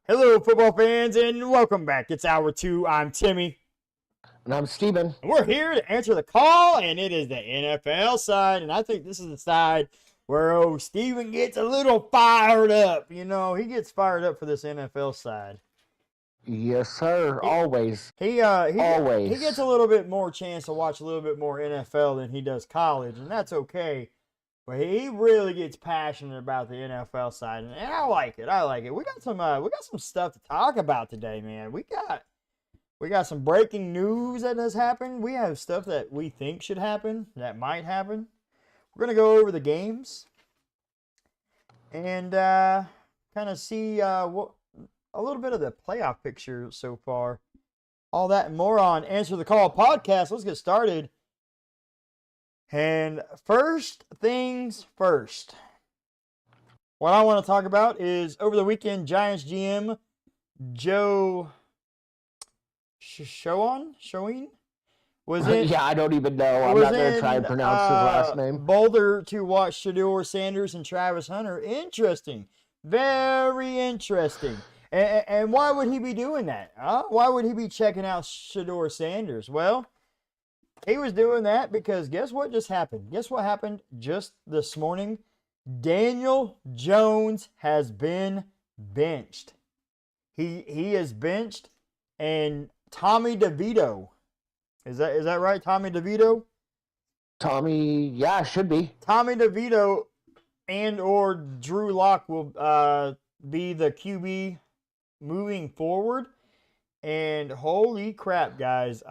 Hello, football fans, and welcome back. It's hour two. I'm Timmy. And I'm Steven. And we're here to answer the call, and it is the NFL side. And I think this is the side where Steven gets a little fired up. You know, he gets fired up for this NFL side. Yes, sir. He Always. he gets a little bit more chance to watch a little bit more NFL than he does college, and that's okay. But he really gets passionate about the NFL side, and I like it. I like it. We got some stuff to talk about today, man. We got some breaking news that has happened. We have stuff that we think should happen, that might happen. We're gonna go over the games and kind of see what a little bit of the playoff picture so far. All that and more on Answer the Call podcast. Let's get started. And first things first. What I want to talk about is over the weekend, Giants GM Joe Schoen was in. Yeah, I don't even know. I'm not going to try and pronounce his last name. Boulder to watch Shedeur Sanders and Travis Hunter. Interesting. Very interesting. And why would he be doing that? Why would he be checking out Shedeur Sanders? Well, he was doing that because guess what just happened? Guess what happened just this morning? Daniel Jones has been benched. He is benched, and Tommy DeVito. Is that right? Tommy DeVito? Tommy, yeah, should be. Tommy DeVito and or Drew Lock will be the QB moving forward. And holy crap, guys.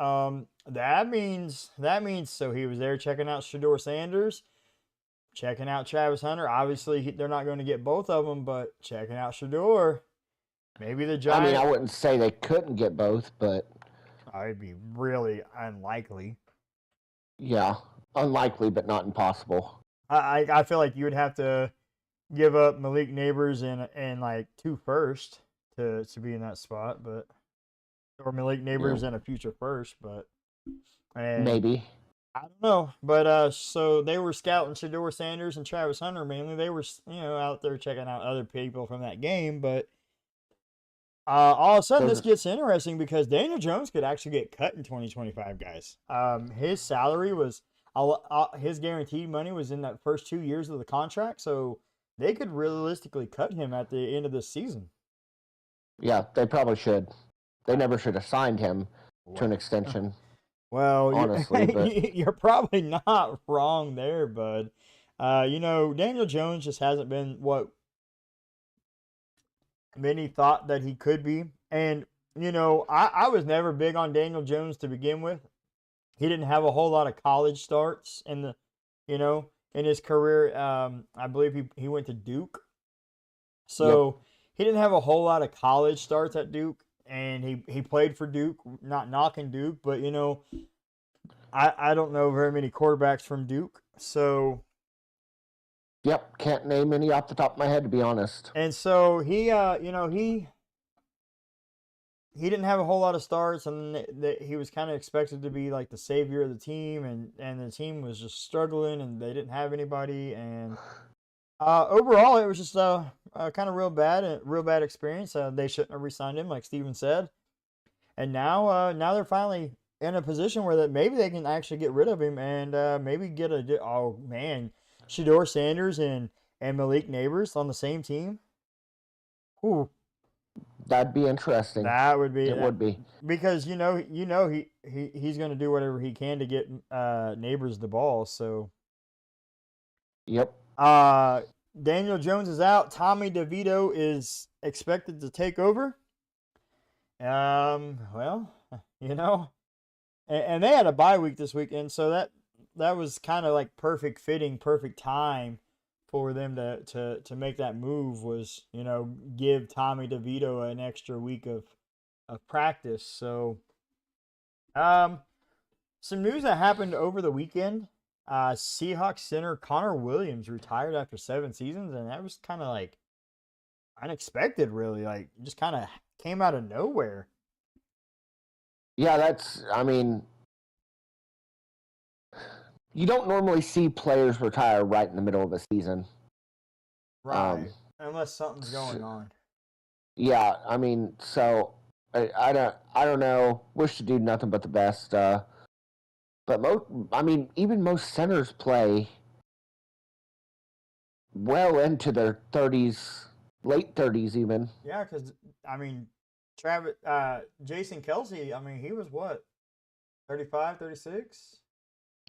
That means so he was there checking out Shedeur Sanders, checking out Travis Hunter. Obviously, they're not going to get both of them, but checking out Shedeur. Maybe the Giants. I mean, I wouldn't say they couldn't get both, but it'd be really unlikely. Yeah, unlikely, but not impossible. I feel like you would have to give up Malik Neighbors and like 2 first to be in that spot, but or Malik Neighbors and a future first, but maybe. I don't know. But so they were scouting Shedeur Sanders and Travis Hunter mainly. They were out there checking out other people from that game, but all of a sudden this gets interesting because Daniel Jones could actually get cut in 2025, guys. His salary was his guaranteed money was in that first 2 years of the contract, so they could realistically cut him at the end of this season. Yeah, they probably should. They never should have signed him to an extension. Well, honestly, but you're probably not wrong there, bud. Daniel Jones just hasn't been what many thought that he could be. And, I was never big on Daniel Jones to begin with. He didn't have a whole lot of college starts in his career. I believe he went to Duke. So he didn't have a whole lot of college starts at Duke. And he played for Duke, not knocking Duke, but, I don't know very many quarterbacks from Duke. So. Yep, can't name any off the top of my head, to be honest. And so he didn't have a whole lot of starts, and he was kind of expected to be like the savior of the team, and the team was just struggling, and they didn't have anybody, and overall it was just a kind of real bad experience. They shouldn't have re-signed him, like Steven said, and now they're finally in a position where that maybe they can actually get rid of him and maybe get Shedeur Sanders and Malik Neighbors on the same team. Ooh. That'd be interesting. That would be. It would be. Because he's going to do whatever he can to get Neighbors the ball. So. Yep. Daniel Jones is out. Tommy DeVito is expected to take over. Well, and they had a bye week this weekend, so that was kind of like perfect time for them to make that move was, give Tommy DeVito an extra week of practice. So, some news that happened over the weekend. Seahawks center Connor Williams retired after 7 seasons, and that was kind of like unexpected, really. Like, just kind of came out of nowhere. Yeah, you don't normally see players retire right in the middle of a season. Right. Unless something's going on. Yeah, I mean, so I don't know. Wish the dude nothing but the best. But even most centers play well into their 30s, late 30s even. Yeah, because I mean, Jason Kelsey. I mean, he was what, 35, 36,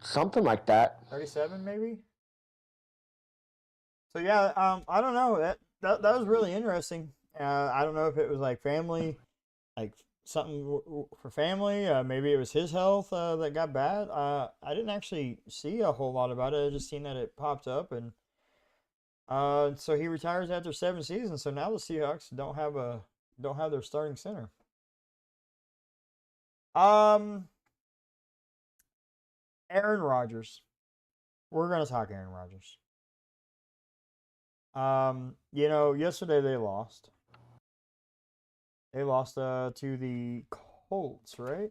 Something like that. 37 maybe. So yeah, I don't know. That was really interesting. I don't know if it was like family, like something for family. Maybe it was his health that got bad. I didn't actually see a whole lot about it. I just seen that it popped up, and so he retires after 7 seasons. So now the Seahawks don't have their starting center. Um, Aaron Rodgers. We're gonna talk Aaron Rodgers. Yesterday they lost. They lost to the Colts, right?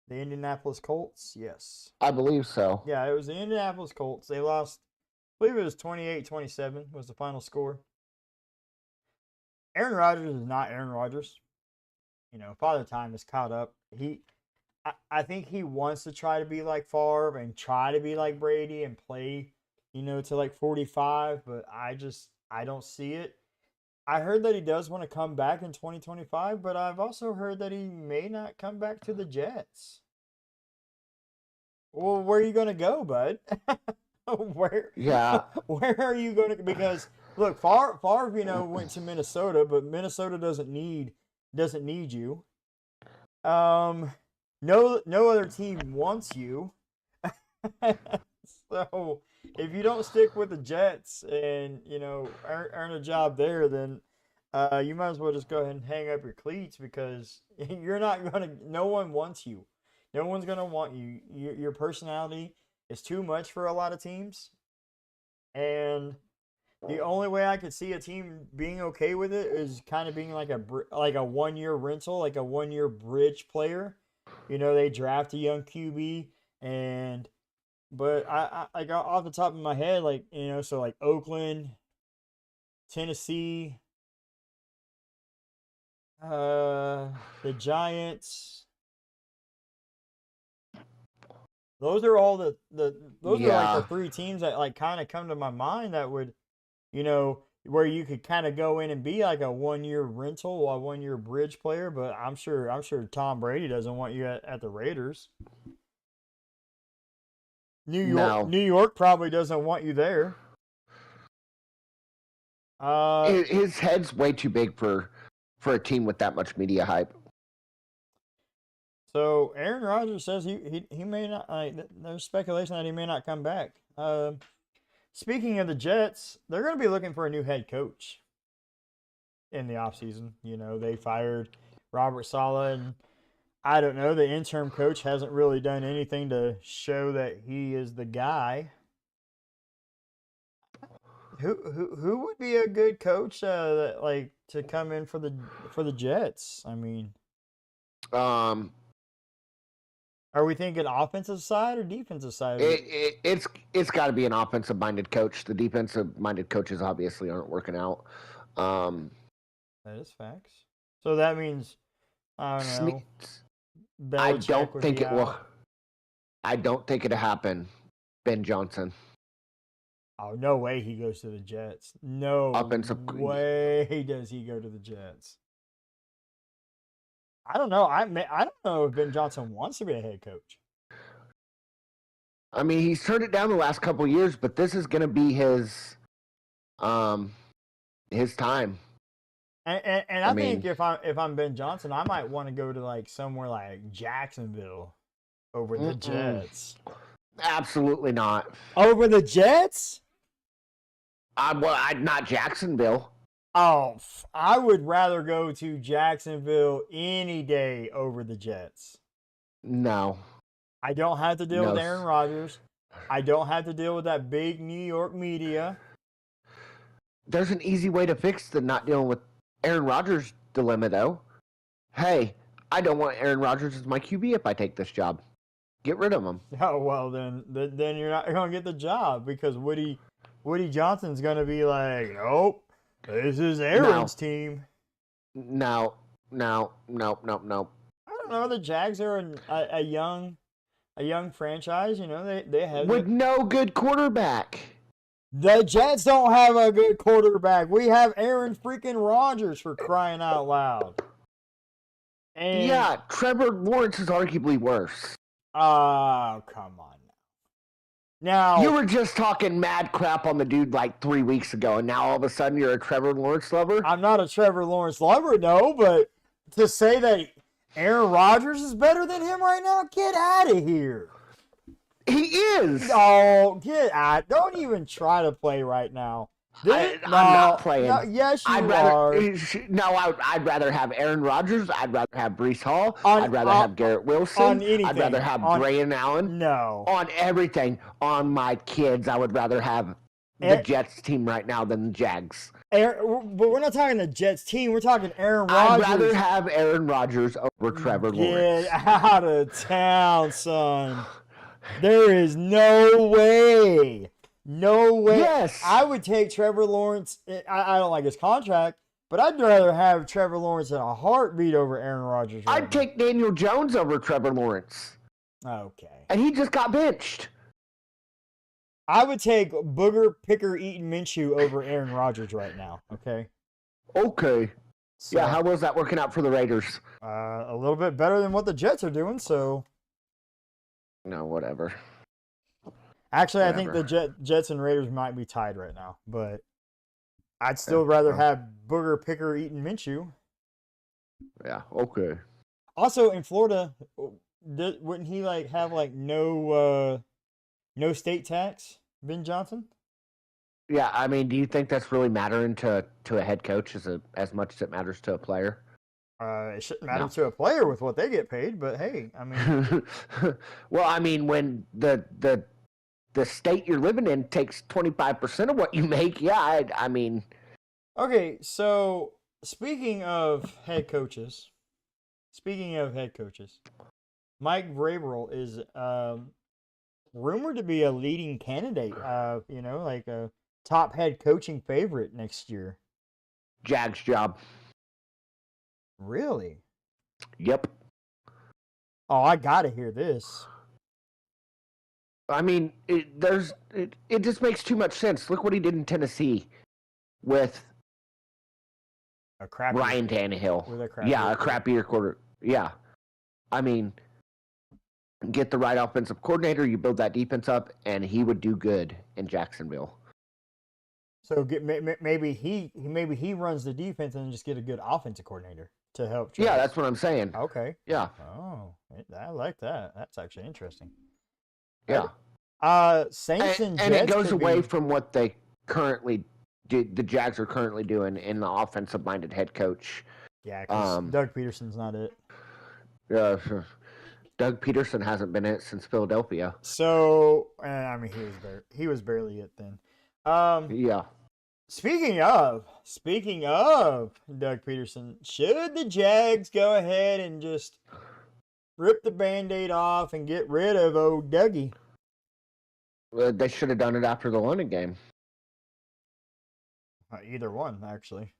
The Indianapolis Colts, yes. I believe so. Yeah, it was the Indianapolis Colts. They lost, I believe it was 28-27 was the final score. Aaron Rodgers is not Aaron Rodgers. Father Time is caught up. I think he wants to try to be like Favre and try to be like Brady and play, to like 45, but I don't see it. I heard that he does want to come back in 2025, but I've also heard that he may not come back to the Jets. Well, where are you going to go, bud? Where are you going to, because look, Favre, went to Minnesota, but Minnesota doesn't need you. No other team wants you. So if you don't stick with the Jets and earn a job there, then you might as well just go ahead and hang up your cleats, because you're not gonna. No one wants you. No one's gonna want you. Your personality is too much for a lot of teams, and the only way I could see a team being okay with it is kind of being like a 1-year rental, like a 1-year bridge player. They draft a young QB, but I got off the top of my head, so like Oakland, Tennessee, the Giants. Those are all those are like the three teams that like kind of come to my mind that would, where you could kind of go in and be like a 1-year rental, a 1-year bridge player. But I'm sure Tom Brady doesn't want you at the Raiders. New York probably doesn't want you there. His head's way too big for a team with that much media hype. So Aaron Rodgers says he may not. There's speculation that he may not come back. Speaking of the Jets, they're going to be looking for a new head coach in the offseason. They fired Robert Saleh, and I don't know, the interim coach hasn't really done anything to show that he is the guy. Who would be a good coach to come in for the Jets? I mean, are we thinking offensive side or defensive side? It's got to be an offensive minded coach. The defensive minded coaches obviously aren't working out. That is facts. So that means I don't know. I don't think it will. I don't think it'll happen. Ben Johnson. Oh, no way he goes to the Jets. No way does he go to the Jets. I don't know. I don't know if Ben Johnson wants to be a head coach. I mean, he's turned it down the last couple of years, but this is going to be his time. And I think if I'm Ben Johnson, I might want to go to like somewhere like Jacksonville over the Jets. Absolutely not. Over the Jets? Not Jacksonville. Oh, I would rather go to Jacksonville any day over the Jets. No. I don't have to deal with Aaron Rodgers. I don't have to deal with that big New York media. There's an easy way to fix the not dealing with Aaron Rodgers dilemma, though. Hey, I don't want Aaron Rodgers as my QB if I take this job. Get rid of him. Oh, well, then you're not going to get the job, because Woody Johnson's going to be like, nope, This is Aaron's team. No. I don't know. The Jags are a young franchise. You know, they have With no good quarterback. The Jets don't have a good quarterback. We have Aaron freaking Rodgers, for crying out loud. And yeah, Trevor Lawrence is arguably worse. Oh, come on. Now you were just talking mad crap on the dude like 3 weeks ago, and now all of a sudden you're a Trevor Lawrence lover? I'm not a Trevor Lawrence lover, no, but to say that Aaron Rodgers is better than him right now, get out of here. He is. Oh, get out. Don't even try to play right now. I'm not playing. No, yes, you are. I'd rather have Aaron Rodgers. I'd rather have Breece Hall. I'd rather have Garrett Wilson. On anything. I'd rather have Braden Allen. No. On everything. On my kids, I would rather have the Jets team right now than the Jags. But we're not talking the Jets team. We're talking Aaron Rodgers. I'd rather have Aaron Rodgers over Trevor Lawrence. Get out of town, son. There is no way. No way. Yes. I would take Trevor Lawrence. I don't like his contract, but I'd rather have Trevor Lawrence in a heartbeat over Aaron Rodgers. I'd take Daniel Jones over Trevor Lawrence. Okay. And he just got benched. I would take Booger Picker eating Minshew over Aaron Rodgers right now. Okay. Okay. So, yeah, how was that working out for the Raiders? A little bit better than what the Jets are doing, so. No, whatever. Actually, I think the Jets and Raiders might be tied right now, but I'd still rather have Booger Picker eating Minshew. Yeah, okay. Also, in Florida, wouldn't he have no state tax, Ben Johnson? Yeah, I mean, do you think that's really mattering to a head coach as much as it matters to a player? It shouldn't matter to a player with what they get paid, but hey, I mean. Well, I mean, when the state you're living in takes 25% of what you make, yeah, I mean. Okay, so speaking of head coaches, Mike Vrabel is rumored to be a leading candidate, like a top head coaching favorite next year. Jags job. Really? Yep. Oh, I gotta hear this. I mean, it just makes too much sense. Look what he did in Tennessee with Ryan Tannehill. With a crappier quarter. Yeah. I mean, get the right offensive coordinator, you build that defense up, and he would do good in Jacksonville. So maybe he runs the defense and just get a good offensive coordinator to help. Yeah, that's what I'm saying. Okay. Yeah. Oh, I like that. That's actually interesting. Yeah. Saints and Jets it goes away from what they currently do. The Jags are currently doing in the offensive-minded head coach. Yeah, because Doug Pederson's not it. Yeah, Doug Pederson hasn't been it since Philadelphia. So, I mean, he was barely it then. Yeah. Speaking of Doug Pederson, should the Jags go ahead and just rip the Band-Aid off and get rid of old Dougie? They should have done it after the London game. Either one, actually.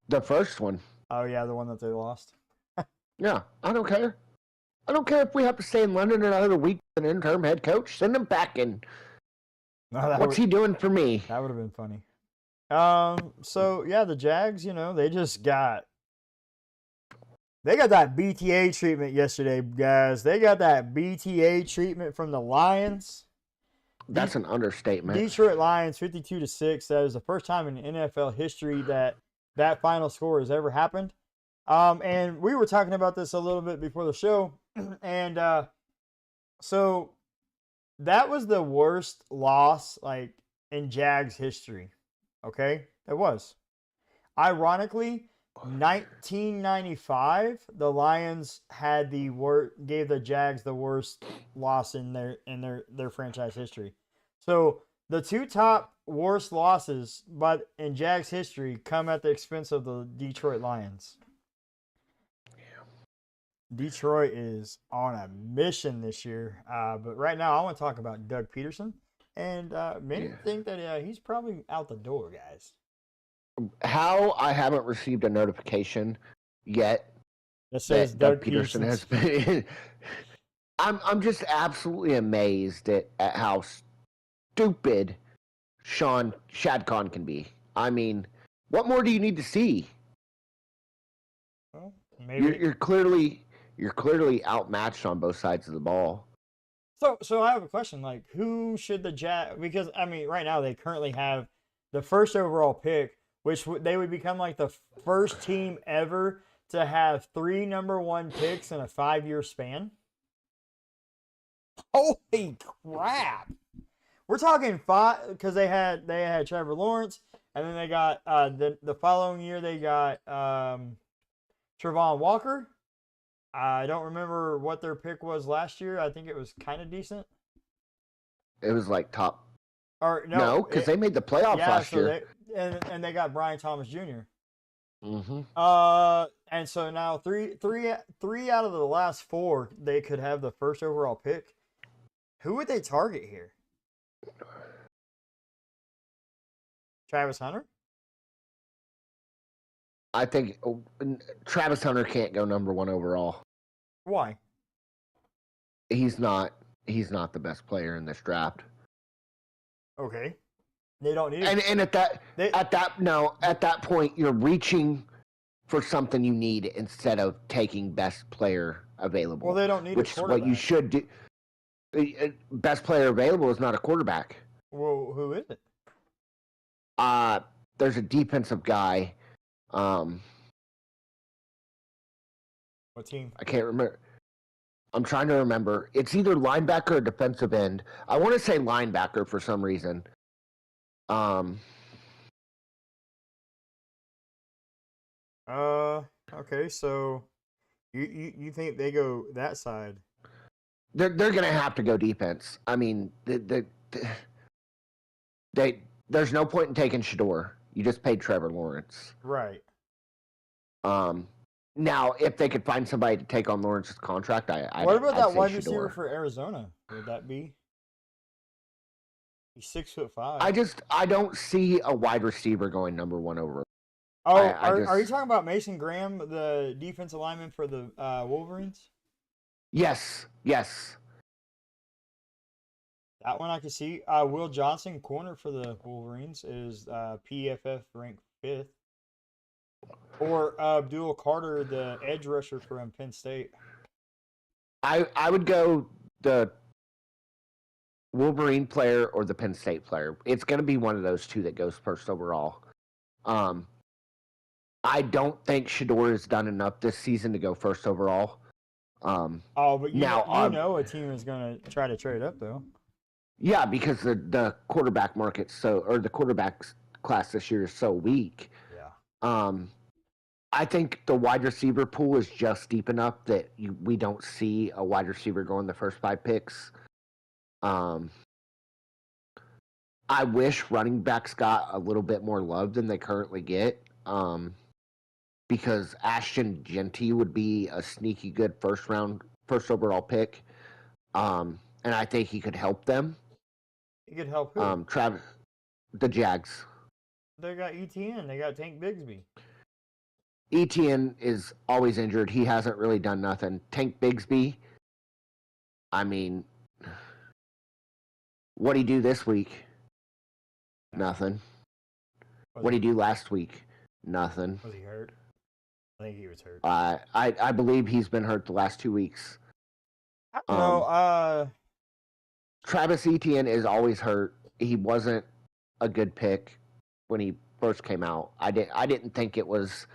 The first one. Oh, yeah, the one that they lost. Yeah, I don't care. I don't care if we have to stay in London another week with an interim head coach. Send him back in. No, What's he doing for me? That would have been funny. So, yeah, the Jags, they got that BTA treatment yesterday, guys. They got that BTA treatment from the Lions. That's an understatement. Detroit Lions 52-6. That is the first time in NFL history that final score has ever happened. And we were talking about this a little bit before the show. And so that was the worst loss in Jags history. Okay? It was. Ironically, 1995, the Lions had gave the Jags the worst loss in their franchise history. So the two top worst losses in Jags history come at the expense of the Detroit Lions. Detroit is on a mission this year, but right now I want to talk about Doug Pederson, and many think that he's probably out the door, guys. How I haven't received a notification yet That says that Doug Doug Peterson has Peterson's. been. I'm just absolutely amazed at how stupid Shad Khan can be. I mean, what more do you need to see? Well, You're, maybe. you're clearly you're clearly outmatched on both sides of the ball. So I have a question. Like, who should the Jazz? Because I mean, right now they currently have the first overall pick, which they would become like the first team ever to have 3 number 1 picks in a 5-year span. Holy crap! We're talking 5 because they had Trevor Lawrence, and then they got the following year they got Trevon Walker. I don't remember what their pick was last year. I think it was kind of decent. It was like top. Or No, no, because they made the playoffs yeah. last So year. and they got Brian Thomas Jr. Mm-hmm. And so now three out of the last 4 they could have the first overall pick. Who would they target here? Travis Hunter? I think Travis Hunter can't go number 1 overall. Why? He's not. He's not the best player in this draft. Okay, they don't need And at that point, you're reaching for something you need instead of taking best player available. Well, they don't need a which is what you quarterback. should do. Best player available is not a quarterback. Well, who is it? There's a defensive guy. What team? I can't remember. I'm trying to remember. It's either linebacker or defensive end. I want to say linebacker for some reason. Okay, so you think they go that side? They're gonna have to go defense. I mean, there's no point in taking Shador. You just paid Trevor Lawrence. Right. Now if they could find somebody to take on Lawrence's contract, What about I'd that say wide Shador. receiver for Arizona? Would that be? He's 6'5". I don't see a wide receiver going number 1 over. Oh, I are you talking about Mason Graham, the defensive lineman for the Wolverines? Yes. That one I can see. Will Johnson, corner for the Wolverines, is PFF ranked 5th. Or Abdul Carter, the edge rusher from Penn State. I would go the Wolverine player or the Penn State player. It's going to be one of those two that goes first overall. I don't think Shador has done enough this season to go first overall. But you know a team is going to try to trade up though. Yeah, because the quarterback market the quarterback class this year is so weak. Yeah. I think the wide receiver pool is just deep enough that we don't see a wide receiver going the first 5 picks. I wish running backs got a little bit more love than they currently get. Because Ashton Genty would be a sneaky good first overall pick. And I think he could help them. He could help who? The Jags. They got ETN. They got Tank Bigsby. ETN is always injured. He hasn't really done nothing. Tank Bigsby, I mean, what'd he do this week? Nothing. What'd he do last week? Nothing. Was he hurt? I think he was hurt. I believe he's been hurt the last 2 weeks. I don't know. Travis Etienne is always hurt. He wasn't a good pick when he first came out. I didn't think it was.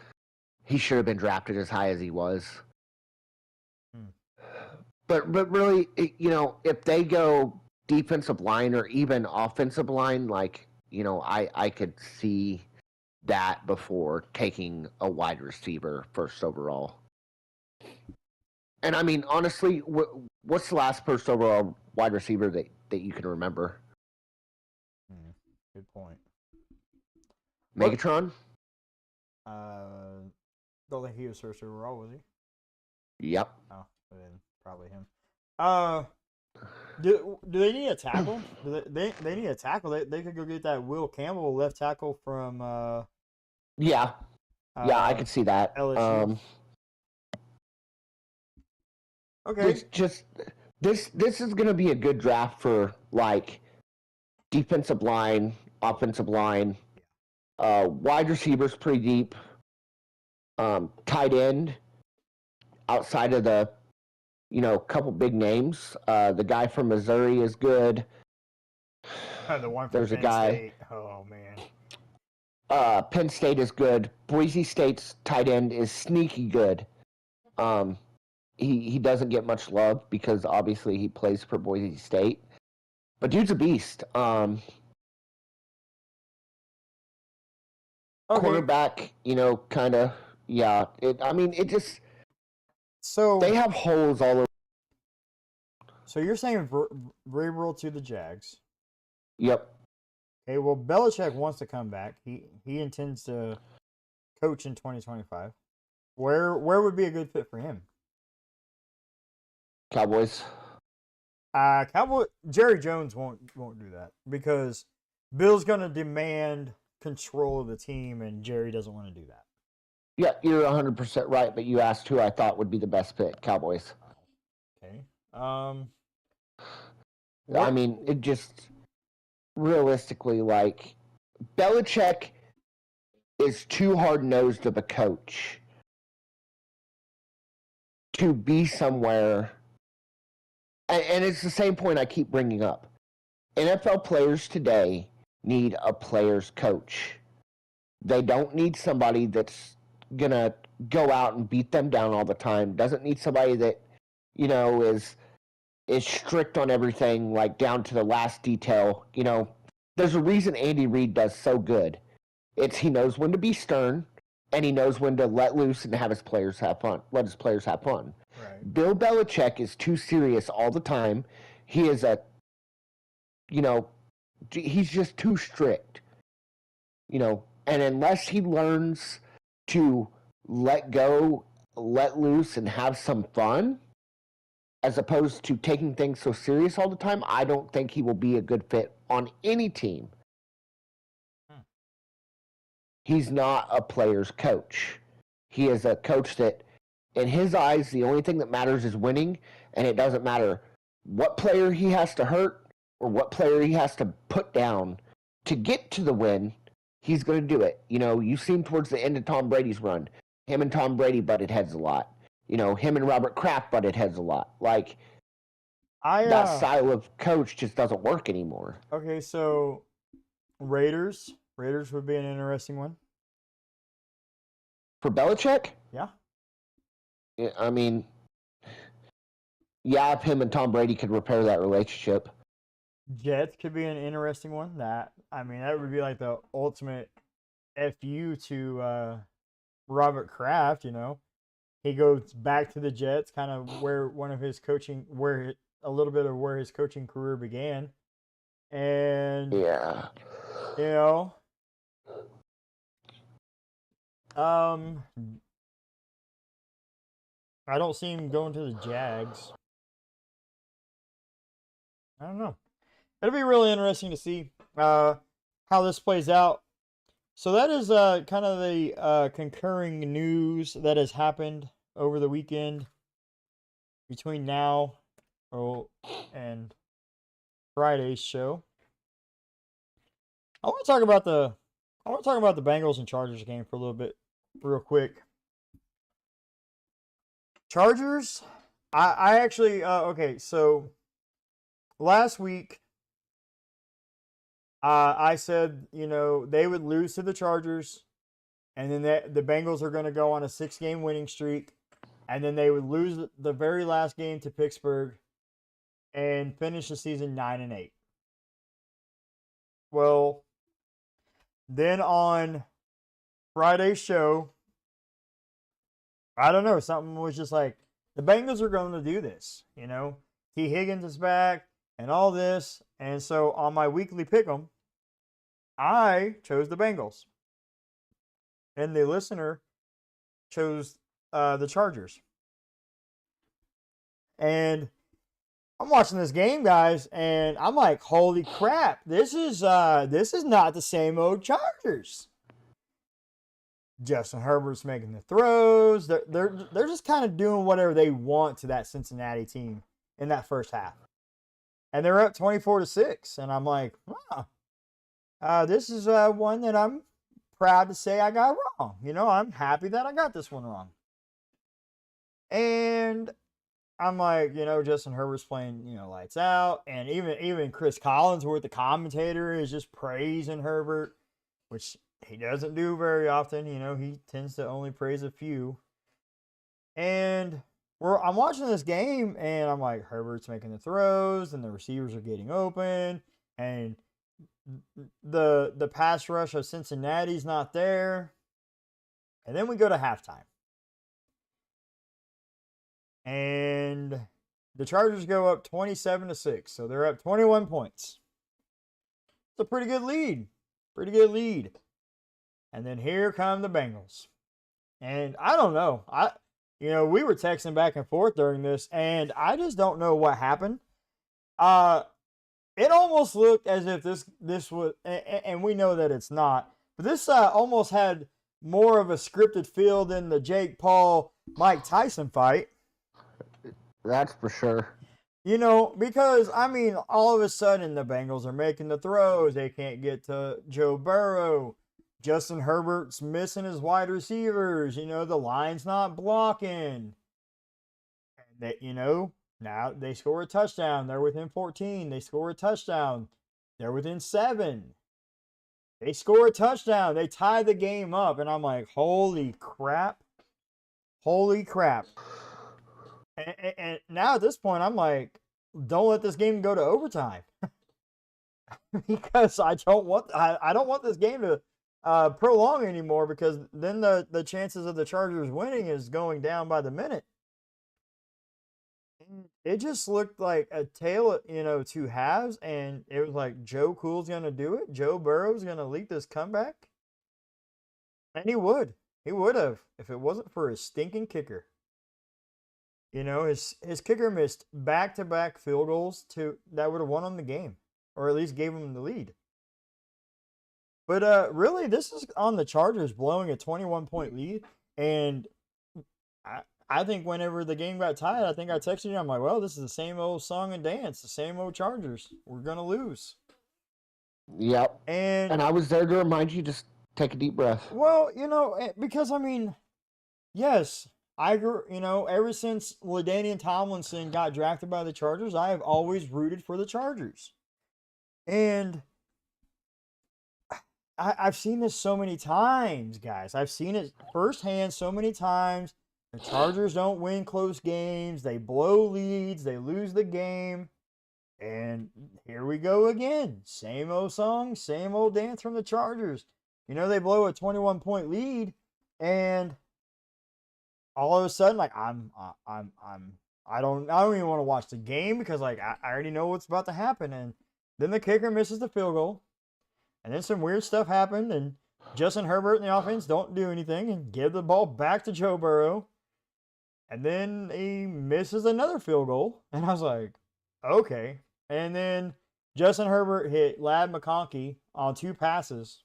He should have been drafted as high as he was. But really, if they go defensive line or even offensive line, I could see that before taking a wide receiver first overall. And I mean, honestly, what's the last first overall wide receiver that you can remember? Good point. Megatron? Don't think he was first overall, was he? Yep. Oh, then probably him. Do they need a tackle? They need a tackle. They could go get that Will Campbell left tackle from Yeah, I could see that. LSU. Okay. This is going to be a good draft for like defensive line, offensive line, wide receivers pretty deep, tight end outside of the couple big names. The guy from Missouri is good. The one from There's a Penn guy. State. Oh man. Penn State is good. Boise State's tight end is sneaky good. He doesn't get much love because obviously he plays for Boise State, but dude's a beast. Quarterback, kind of, yeah. It just so they have holes all over. So you're saying Vrabel to the Jags? Yep. Okay. Well, Belichick wants to come back. He intends to coach in 2025. Where would be a good fit for him? Cowboys. Jerry Jones won't do that because Bill's gonna demand control of the team, and Jerry doesn't want to do that. Yeah, you're 100% right, but you asked who I thought would be the best fit. Cowboys. Okay. It just realistically, like, Belichick is too hard-nosed of a coach to be somewhere. And it's the same point I keep bringing up. NFL players today need a player's coach. They don't need somebody that's going to go out and beat them down all the time. Doesn't need somebody that, is strict on everything, like down to the last detail. There's a reason Andy Reid does so good. He knows when to be stern, and he knows when to let loose and have his players have fun. Let his players have fun. Right. Bill Belichick is too serious all the time. He is he's just too strict. And unless he learns to let go, let loose, and have some fun, as opposed to taking things so serious all the time, I don't think he will be a good fit on any team. He's not a player's coach. He is a coach that, in his eyes, the only thing that matters is winning, and it doesn't matter what player he has to hurt or what player he has to put down to get to the win. He's going to do it. You've seen towards the end of Tom Brady's run, him and Tom Brady butted heads a lot. Him and Robert Kraft butted heads a lot. Like, that style of coach just doesn't work anymore. Okay, so Raiders would be an interesting one. For Belichick? Yeah. If him and Tom Brady could repair that relationship. Jets could be an interesting one. That would be like the ultimate FU to Robert Kraft, He goes back to the Jets, kind of where his coaching career began. And yeah. I don't see him going to the Jags. I don't know. It'll be really interesting to see how this plays out. So that is kind of the concurring news that has happened over the weekend between now and Friday's show. I want to talk about the Bengals and Chargers game for a little bit, real quick. Chargers, I actually okay. So last week, I said they would lose to the Chargers, and then the Bengals are going to go on a 6-game winning streak, and then they would lose the very last game to Pittsburgh, and finish the season 9-8. Well, then on Friday's show, I don't know, something was just like, the Bengals are going to do this, T. Higgins is back and all this. And so on my weekly pick'em, I chose the Bengals. And the listener chose the Chargers. And I'm watching this game, guys, and I'm like, holy crap, this is not the same old Chargers. Justin Herbert's making the throws. They're just kind of doing whatever they want to that Cincinnati team in that first half, and they're up 24-6. And I'm like, this is one that I'm proud to say I got wrong. I'm happy that I got this one wrong. And I'm like, Justin Herbert's playing, lights out, and even Chris Collinsworth, the commentator, is just praising Herbert, which he doesn't do very often. He tends to only praise a few. And I'm watching this game, and I'm like, Herbert's making the throws, and the receivers are getting open, and the pass rush of Cincinnati's not there. And then we go to halftime. And the Chargers go up 27-6. So they're up 21 points. It's a pretty good lead. Pretty good lead. And then here come the Bengals. And I don't know. We were texting back and forth during this, and I just don't know what happened. It almost looked as if this was, and we know that it's not, but this almost had more of a scripted feel than the Jake Paul Mike Tyson fight. That's for sure. Because, all of a sudden the Bengals are making the throws. They can't get to Joe Burrow. Justin Herbert's missing his wide receivers. The line's not blocking. And that, now they score a touchdown. They're within 14. They score a touchdown. They're within 7. They score a touchdown. They tie the game up. And I'm like, holy crap. Holy crap. And now at this point, I'm like, don't let this game go to overtime. Because I don't want this game to prolong anymore, because then the chances of the Chargers winning is going down by the minute. It just looked like a tale of, two halves, and it was like Joe Cool's going to do it. Joe Burrow's going to lead this comeback. And he would. He would have if it wasn't for his stinking kicker. His kicker missed back-to-back field goals that would have won him the game, or at least gave him the lead. But really, this is on the Chargers blowing a 21-point lead, and I think whenever the game got tied, I think I texted you. I'm like, well, this is the same old song and dance, the same old Chargers. We're gonna lose. Yep. And I was there to remind you, just take a deep breath. Well, because yes. I grew, ever since LaDainian Tomlinson got drafted by the Chargers, I have always rooted for the Chargers. And I've seen this so many times, guys. I've seen it firsthand so many times. The Chargers don't win close games. They blow leads. They lose the game. And here we go again. Same old song, same old dance from the Chargers. They blow a 21-point lead, and all of a sudden, like I don't even want to watch the game, because like I already know what's about to happen. And then the kicker misses the field goal, and then some weird stuff happened, and Justin Herbert and the offense don't do anything and give the ball back to Joe Burrow, and then he misses another field goal, and I was like, okay. And then Justin Herbert hit Ladd McConkey on 2 passes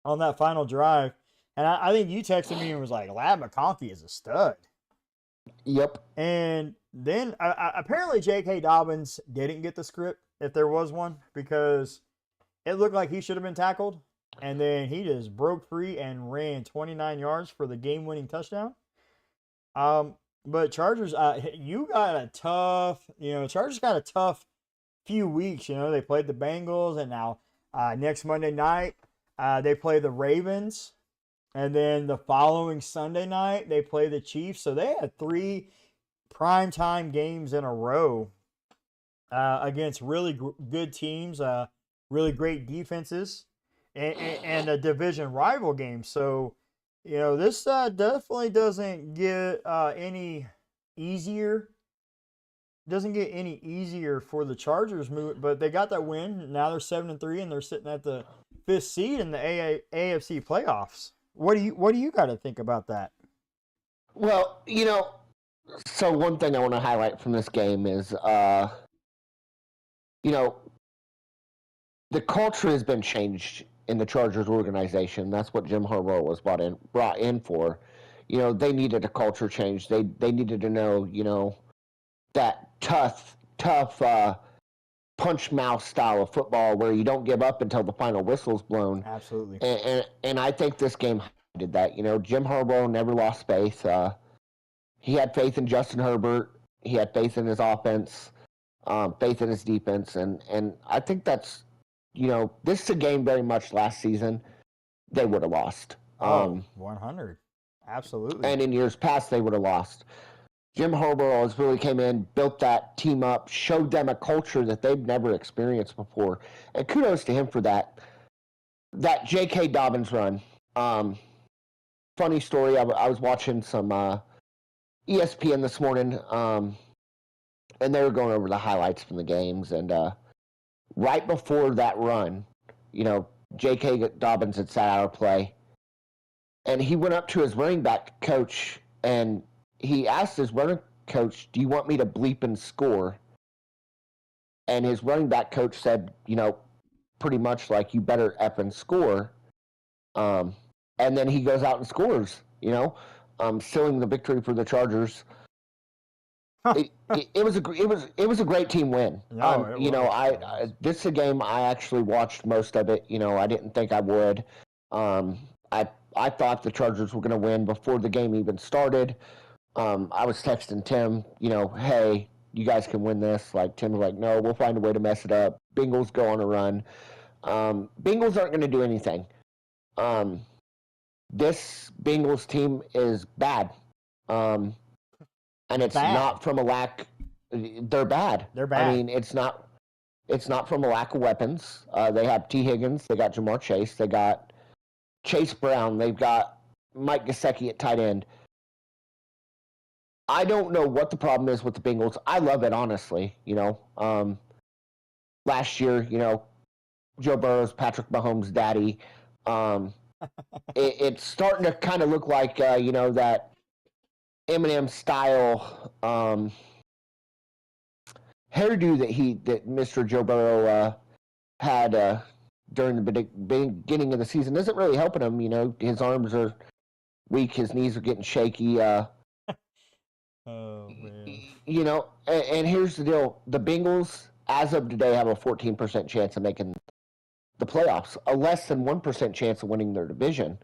on that final drive. And I think you texted me and was like, Ladd McConkey is a stud. Yep. And then apparently J.K. Dobbins didn't get the script, if there was one, because it looked like he should have been tackled. And then he just broke free and ran 29 yards for the game-winning touchdown. But Chargers, Chargers got a tough few weeks. They played the Bengals, and now next Monday night they play the Ravens. And then the following Sunday night, they play the Chiefs. So they had 3 primetime games in a row against really good teams, really great defenses, and a division rival game. So, this definitely doesn't get any easier. Doesn't get any easier for the Chargers, but they got that win. Now they're 7-3, and they're sitting at the 5th seed in the AFC playoffs. What do you got to think about that? Well, so one thing I want to highlight from this game is, the culture has been changed in the Chargers organization. That's what Jim Harbaugh was brought in for. They needed a culture change. They needed to know, that tough punch mouth style of football where you don't give up until the final whistle's blown. Absolutely. And I think this game did that. Jim Harbaugh never lost faith. He had faith in Justin Herbert. He had faith in his offense, faith in his defense, and I think that's, this is a game very much last season they would have lost. 100. Absolutely. And in years past they would have lost. Jim Harbaugh has really came in, built that team up, showed them a culture that they've never experienced before, and kudos to him for that. That J.K. Dobbins run. Funny story. I was watching some ESPN this morning, and they were going over the highlights from the games. And right before that run, J.K. Dobbins had sat out of play, and he went up to his running back coach, and he asked his running coach, "Do you want me to bleep and score?" And his running back coach said, pretty much like, "You better effing score." And then he goes out and scores, sealing the victory for the Chargers. It was a great team win. No, this is a game I actually watched most of it. I didn't think I would. I thought the Chargers were going to win before the game even started. I was texting Tim, hey, you guys can win this. Like, Tim was like, no, we'll find a way to mess it up. Bengals go on a run. Bengals aren't going to do anything. This Bengals team is bad. And it's not from a lack. They're bad. They're bad. I mean, it's not from a lack of weapons. They have T. Higgins. They got Jamar Chase. They got Chase Brown. They've got Mike Gesicki at tight end. I don't know what the problem is with the Bengals. I love it, honestly. Last year, Joe Burrow's Patrick Mahomes' daddy. It's starting to kind of look like, that Eminem style hairdo that Mr. Joe Burrow had during the beginning of the season isn't really helping him. His arms are weak, his knees are getting shaky. Oh, man. And here's the deal. The Bengals, as of today, have a 14% chance of making the playoffs, a less than 1% chance of winning their division.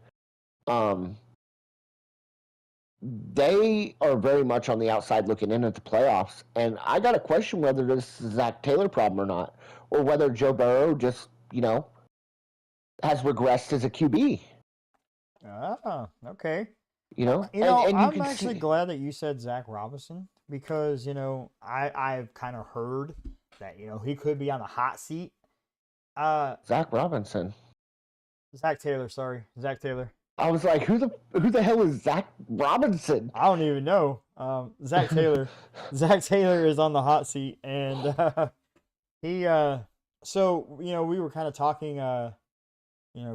They are very much on the outside looking in at the playoffs, and I got to question whether this is a Zach Taylor problem or not, or whether Joe Burrow just, has regressed as a QB. Ah, okay. I'm actually glad that you said Zach Robinson because, I've kind of heard that, he could be on the hot seat. Zach Robinson. Zach Taylor, sorry. Zach Taylor. I was like, who the hell is Zach Robinson? I don't even know. Zach Taylor. Zach Taylor is on the hot seat, and he. So we were kind of talking,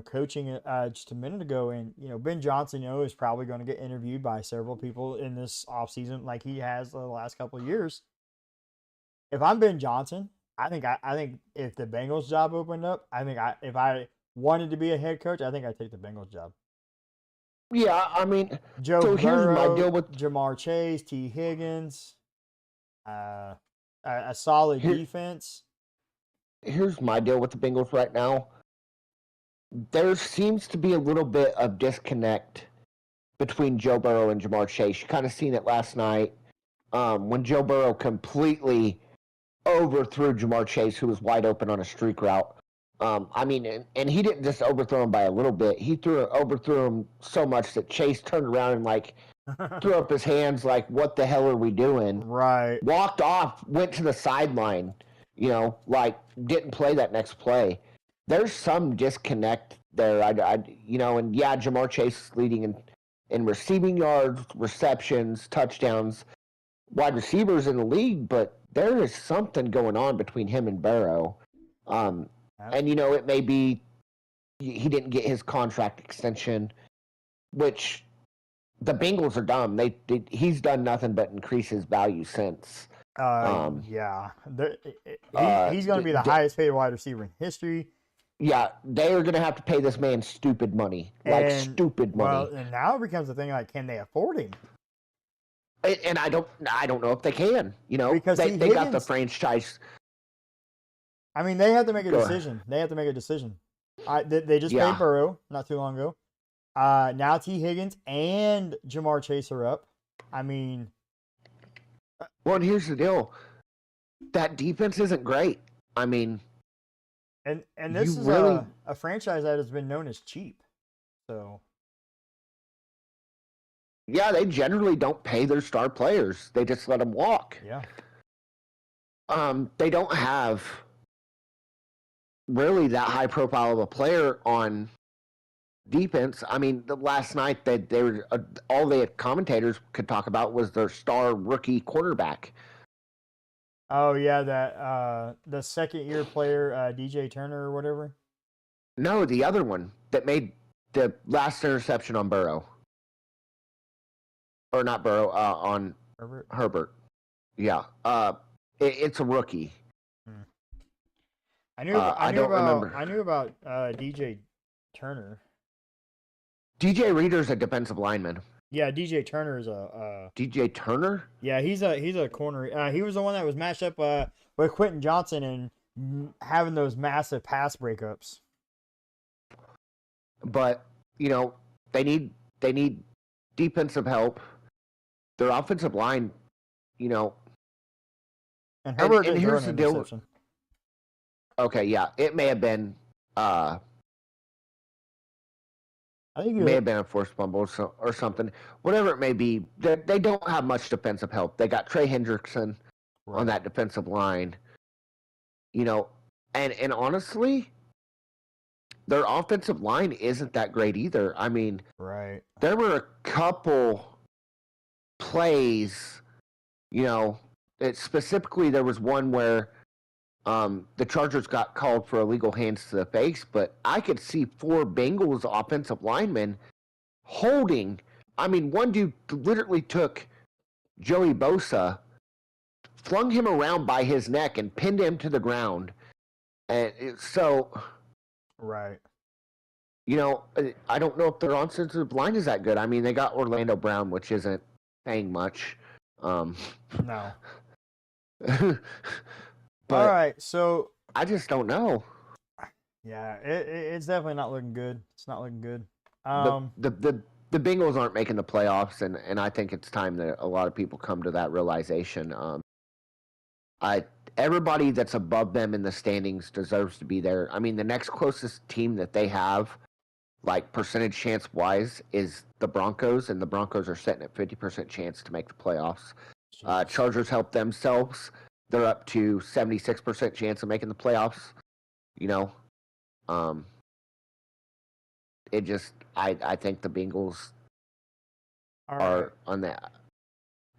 coaching just a minute ago, and Ben Johnson, is probably going to get interviewed by several people in this offseason, like he has the last couple of years. If I'm Ben Johnson, I think if the Bengals job opened up, if I wanted to be a head coach, I think I'd take the Bengals job. Yeah, I mean, Joe so Burrow, here's my deal with Jamar Chase, T. Higgins, a solid defense. Here's my deal with the Bengals right now. There seems to be a little bit of disconnect between Joe Burrow and Jamar Chase. You kind of seen it last night when Joe Burrow completely overthrew Jamar Chase, who was wide open on a streak route. And he didn't just overthrow him by a little bit. He overthrew him so much that Chase turned around and threw up his hands like, "What the hell are we doing?" Right. Walked off, went to the sideline. Didn't play that next play. There's some disconnect there. And Jamar Chase is leading in receiving yards, receptions, touchdowns, wide receivers in the league, but there is something going on between him and Burrow. And, it may be he didn't get his contract extension, which the Bengals are dumb. He's done nothing but increase his value since. Yeah. He's going to be the highest paid wide receiver in history. Yeah, they are going to have to pay this man stupid money, stupid money. Well, and now it becomes a thing like, can they afford him? And I don't know if they can. You know, Because they got the Higgins, franchise. I mean, they have to make a Go decision. ahead. They have to make a decision. They just Yeah. paid Burrow not too long ago. Now T. Higgins and Jamar Chase are up. I mean, Well, and here's the deal. That defense isn't great. I mean, and this you is really, a franchise that has been known as cheap. So yeah, they generally don't pay their star players. They just let them walk. yeah. They don't have really that high profile of a player on defense. I mean, the last night they were all the commentators could talk about was their star rookie quarterback. Oh yeah, that the second year player DJ Turner or whatever. No, the other one that made the last interception on Burrow, or not Burrow, on Herbert. Yeah, it's a rookie. I knew. I don't remember. I knew about DJ Turner. DJ Reader's a defensive lineman. Yeah, DJ Turner is a. DJ Turner? Yeah, he's a corner. He was the one that was matched up with Quentin Johnson and having those massive pass breakups. But you know they need defensive help. Their offensive line, you know. And Herbert and here's the deal. interception. Okay, yeah, it may have been. I think it may have been a forced fumble or something. Whatever it may be, they don't have much defensive help. They got Trey Hendrickson on that defensive line. You know, and honestly, their offensive line isn't that great either. I mean, there were a couple plays, you know, specifically there was one where the Chargers got called for illegal hands to the face, but I could see 4 Bengals offensive linemen holding. I mean, one dude literally took Joey Bosa, flung him around by his neck, and pinned him to the ground. And you know, I don't know if their offensive line is that good. I mean, they got Orlando Brown, which isn't saying much. No. But all right, so I just don't know. Yeah, it's definitely not looking good. It's not looking good. The Bengals aren't making the playoffs, and I think it's time that a lot of people come to that realization. Everybody that's above them in the standings deserves to be there. I mean, the next closest team that they have, like percentage chance wise, is the Broncos, and the Broncos are sitting at 50% chance to make the playoffs. Chargers help themselves. They're up to 76% chance of making the playoffs. You know, it just I think the Bengals are on that.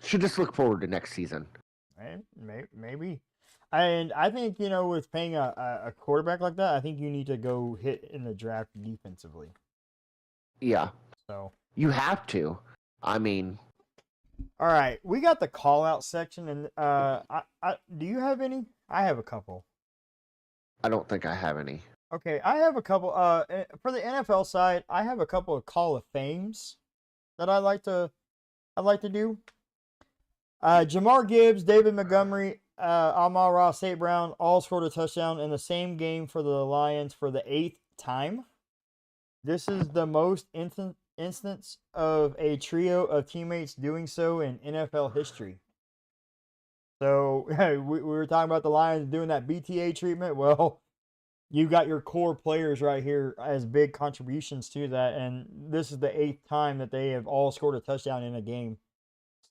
Should just look forward to next season. Maybe. And I think, you know, with paying a quarterback like that, I think you need to go hit in the draft defensively. Yeah. So you have to. I mean, all right, we got the call out section, and do you have any? I have a couple. I don't think I have any. Okay, I have a couple. For the NFL side, I have a couple of Call of Fames that I'd like to do. Jamar Gibbs, David Montgomery, Amon-Ra St. Brown all scored a touchdown in the same game for the Lions for the 8th time. This is the most instance of a trio of teammates doing so in NFL history. So we were talking about the Lions doing that BTA treatment. Well, you got your core players right here as big contributions to that, and this is the 8th time that they have all scored a touchdown in a game.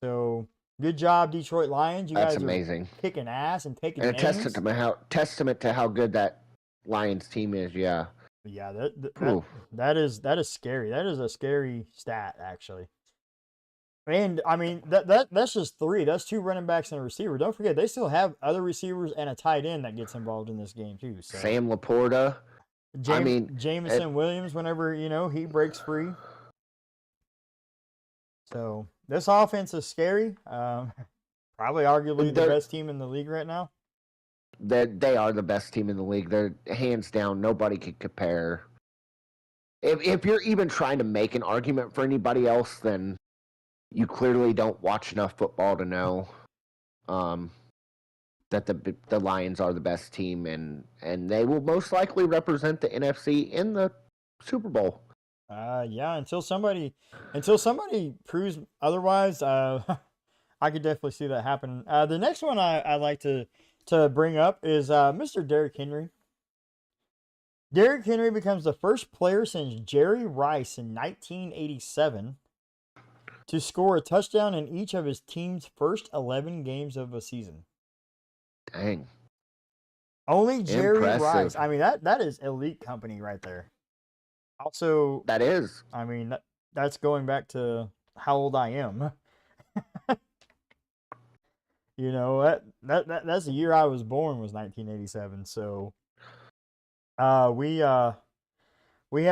So good job, Detroit Lions. You That's guys amazing. Are kicking ass and taking and names. Testament to how good that Lions team is. Yeah. Yeah, that is scary. That is a scary stat, actually. And I mean that's just 3. That's 2 running backs and a receiver. Don't forget they still have other receivers and a tight end that gets involved in this game too. So. Sam Laporta. Jameson Williams, whenever he breaks free. So this offense is scary. Probably arguably the best team in the league right now. they are the best team in the league. They're hands down. Nobody could compare. If you're even trying to make an argument for anybody else, then you clearly don't watch enough football to know that the Lions are the best team, and they will most likely represent the NFC in the Super Bowl. Yeah, until somebody proves otherwise, I could definitely see that happen. The next one I like to bring up is Mr. Derrick Henry. Derrick Henry becomes the first player since Jerry Rice in 1987 to score a touchdown in each of his team's first 11 games of a season. Dang. Only Jerry Impressive. Rice. I mean, that is elite company right there. Also, That is. I mean, that's going back to how old I am. You know, that's the year I was born, was 1987. So we have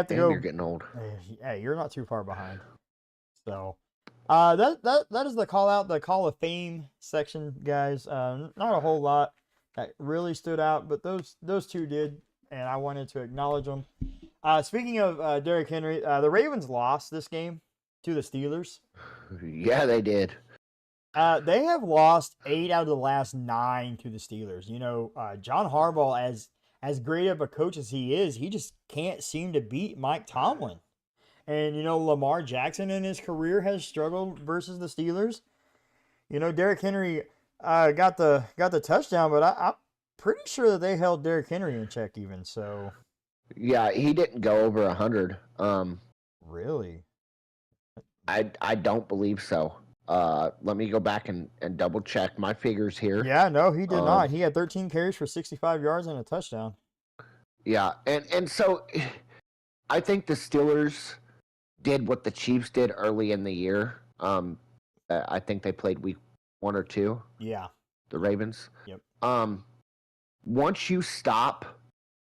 to go. You're getting old. Hey, you're not too far behind. So that is the call of fame section, guys. Not a whole lot that really stood out, but those two did, and I wanted to acknowledge them. Speaking of Derrick Henry, the Ravens lost this game to the Steelers. Yeah, they did. They have lost 8 out of the last 9 to the Steelers. You know, John Harbaugh, as great of a coach as he is, he just can't seem to beat Mike Tomlin. And, you know, Lamar Jackson in his career has struggled versus the Steelers. You know, Derrick Henry got the touchdown, but I'm pretty sure that they held Derrick Henry in check even. So, yeah, he didn't go over 100. Really? I don't believe so. Let me go back and double check my figures here. Yeah, no, he did not. He had 13 carries for 65 yards and a touchdown. Yeah, and so I think the Steelers did what the Chiefs did early in the year. I think they played week 1 or 2. Yeah. The Ravens. Yep. Once you stop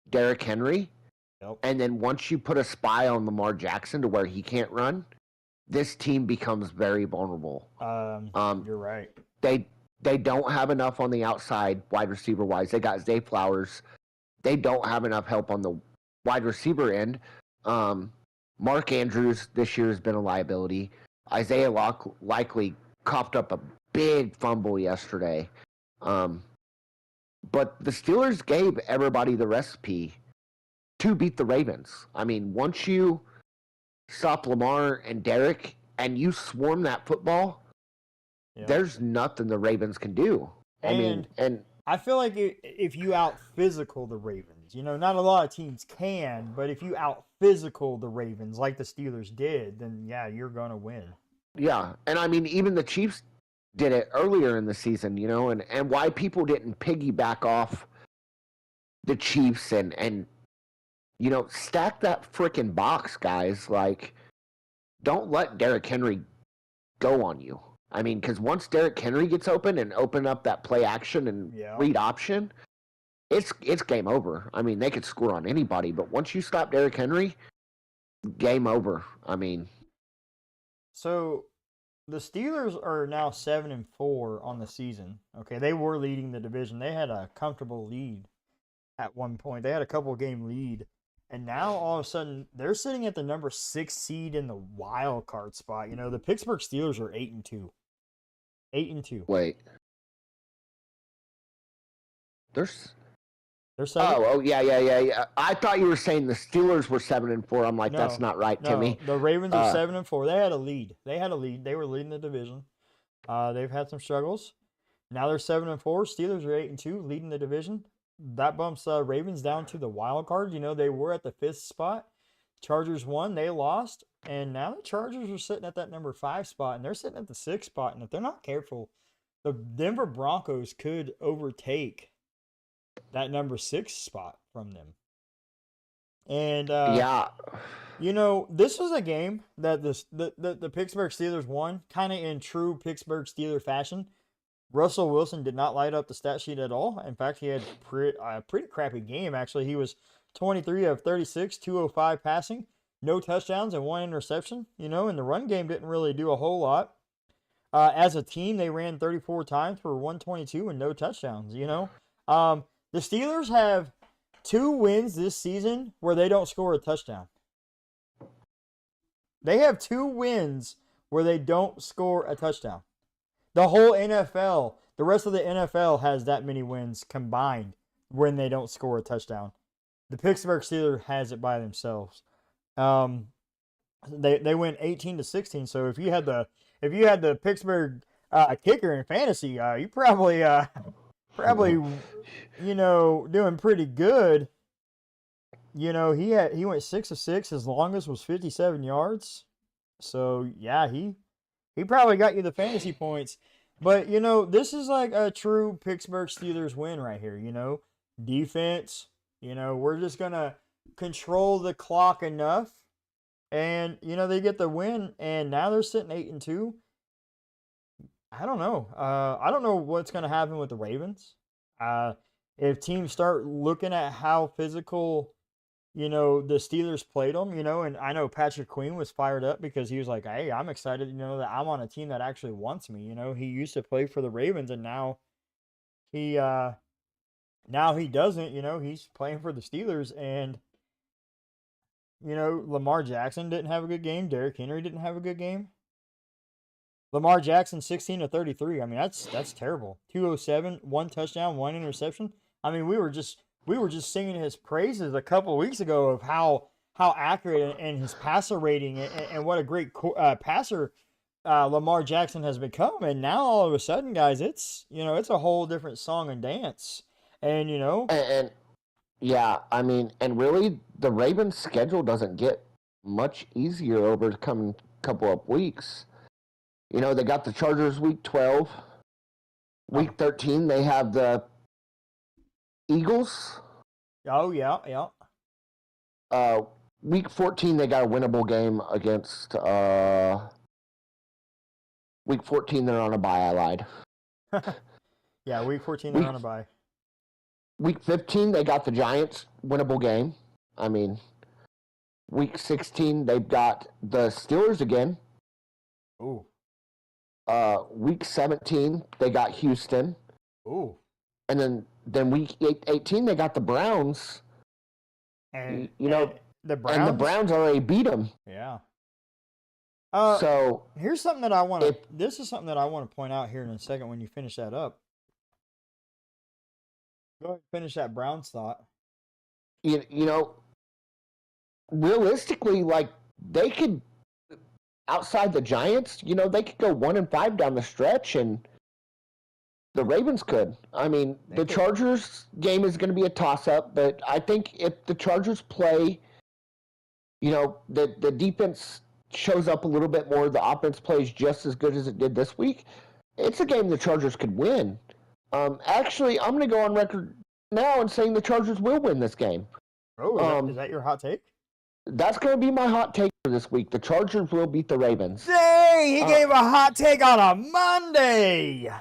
Derrick Henry, yep, and then once you put a spy on Lamar Jackson to where he can't run, this team becomes very vulnerable. You're right. They don't have enough on the outside wide receiver wise. They got Zay Flowers. They don't have enough help on the wide receiver end. Mark Andrews this year has been a liability. Isaiah likely coughed up a big fumble yesterday. But the Steelers gave everybody the recipe to beat the Ravens. I mean, once you stop Lamar and Derrick and you swarm that football, there's nothing the Ravens can do. And I feel like if you out physical the Ravens, you know, not a lot of teams can, but if you out physical the Ravens like the Steelers did, then yeah, you're gonna win. Yeah, and I mean, even the Chiefs did it earlier in the season, you know, and why people didn't piggyback off the Chiefs and you know, stack that freaking box, guys. Like, don't let Derrick Henry go on you. I mean, because once Derrick Henry gets open and open up that play action and read option, it's game over. I mean, they could score on anybody, but once you stop Derrick Henry, game over. I mean, so the Steelers are now 7-4 on the season. Okay, they were leading the division. They had a comfortable lead at one point. They had a couple game lead. And now all of a sudden they're sitting at the number 6 seed in the wild card spot. You know, the Pittsburgh Steelers are 8-2. 8-2. Wait. They're 7. Oh, yeah. I thought you were saying the Steelers were 7-4. I'm like, that's not right, Timmy. The Ravens are 7-4. They had a lead. They were leading the division. They've had some struggles. Now they're 7-4. Steelers are 8-2, leading the division. That bumps Ravens down to the wild card. You know, they were at the 5th spot. Chargers won. They lost. And now the Chargers are sitting at that number 5 spot, and they're sitting at the 6th spot. And if they're not careful, the Denver Broncos could overtake that number 6 spot from them. And, you know, this was a game that the Pittsburgh Steelers won, kind of in true Pittsburgh Steeler fashion. Russell Wilson did not light up the stat sheet at all. In fact, he had a pretty crappy game, actually. He was 23 of 36, 205 passing, no touchdowns, and 1 interception. You know, and the run game didn't really do a whole lot. As a team, they ran 34 times for 122 and no touchdowns, you know. The Steelers have 2 wins this season where they don't score a touchdown. They have 2 wins where they don't score a touchdown. The whole NFL, the rest of the NFL has that many wins combined when they don't score a touchdown. The Pittsburgh Steelers has it by themselves. They win 18-16. So if you had the Pittsburgh kicker in fantasy, you probably doing pretty good. He went 6 of 6. His longest was 57 yards. So yeah, he probably got you the fantasy points. But this is like a true Pittsburgh Steelers win right here. Defense. We're just gonna control the clock enough, and they get the win. And now they're sitting 8-2. I don't know. I don't know what's gonna happen with the Ravens. If teams start looking at how physical, the Steelers played them, and I know Patrick Queen was fired up because he was like, hey, I'm excited, that I'm on a team that actually wants me. He used to play for the Ravens, and now he doesn't, he's playing for the Steelers. And, Lamar Jackson didn't have a good game. Derrick Henry didn't have a good game. Lamar Jackson, 16 of 33. I mean, that's terrible. 207, 1 touchdown, 1 interception. I mean, we were just singing his praises a couple of weeks ago of how accurate and his passer rating and what a great passer Lamar Jackson has become. And now all of a sudden, guys, it's a whole different song and dance. And and yeah, I mean, and really, the Ravens' schedule doesn't get much easier over the coming couple of weeks. They got the Chargers week 12. Week 13, they have the Eagles. Oh, yeah. Week 14, they got a winnable game against. Week 14, they're on a bye. I lied. Yeah, week 14, they're on a bye. Week 15, they got the Giants, winnable game. I mean, week 16, they've got the Steelers again. Ooh. Week 17, they got Houston. Ooh. And then week 18, they got the Browns. And the Browns already beat them. Yeah. So here's something that I want to. This is something that I want to point out here in a second when you finish that up. Go ahead and finish that Browns thought. Realistically, like they could. Outside the Giants, they could go 1-5 down the stretch, and the Ravens could. I mean, the Chargers game is going to be a toss-up, but I think if the Chargers play, the defense shows up a little bit more, the offense plays just as good as it did this week, it's a game the Chargers could win. Actually, I'm going to go on record now and saying the Chargers will win this game. Oh, is that your hot take? That's going to be my hot take for this week. The Chargers will beat the Ravens. Dang, he gave a hot take on a Monday.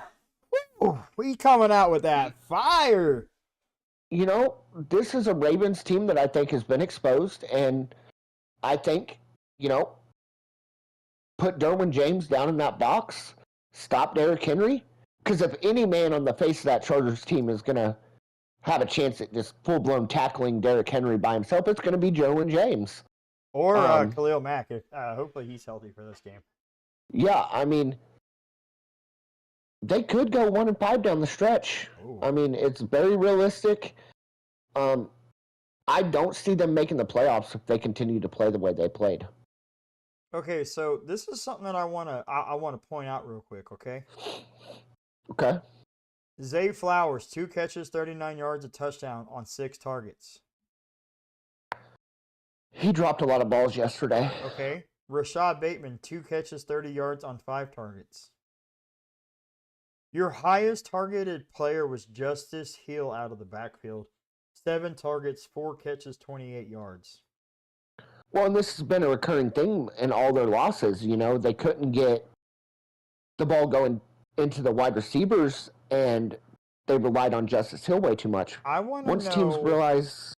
Woo, he coming out with that fire. This is a Ravens team that I think has been exposed, and I think, put Derwin James down in that box, stop Derrick Henry, because if any man on the face of that Chargers team is going to have a chance at just full-blown tackling Derrick Henry by himself, it's going to be Derwin James. Or Khalil Mack. Hopefully he's healthy for this game. Yeah, I mean, they could go 1-5 down the stretch. Ooh. I mean, it's very realistic. I don't see them making the playoffs if they continue to play the way they played. Okay, so this is something that I want to point out real quick, okay? Okay. Zay Flowers, 2 catches, 39 yards, a touchdown on 6 targets. He dropped a lot of balls yesterday. Okay. Rashad Bateman, 2 catches, 30 yards on 5 targets. Your highest targeted player was Justice Hill out of the backfield. 7 targets, 4 catches, 28 yards. Well, and this has been a recurring thing in all their losses. They couldn't get the ball going into the wide receivers, and they relied on Justice Hill way too much. I want to know once teams realize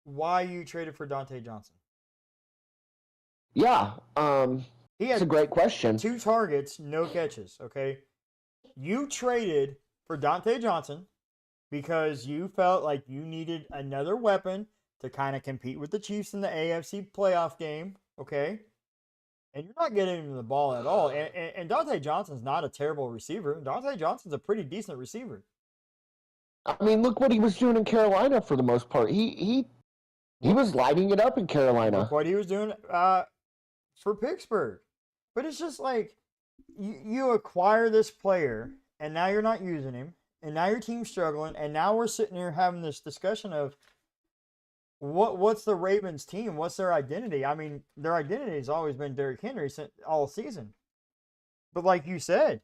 why you traded for Dante Johnson. Yeah, it's a great question. 2 targets, no catches. Okay, you traded for Dante Johnson because you felt like you needed another weapon to kind of compete with the Chiefs in the AFC playoff game, okay? And you're not getting him the ball at all. And Dante Johnson's not a terrible receiver. Dante Johnson's a pretty decent receiver. I mean, look what he was doing in Carolina for the most part. He was lighting it up in Carolina. Look what he was doing for Pittsburgh. But it's just like you acquire this player, and now you're not using him, and now your team's struggling, and now we're sitting here having this discussion of what's the Ravens team? What's their identity? I mean, their identity has always been Derrick Henry all season. But like you said,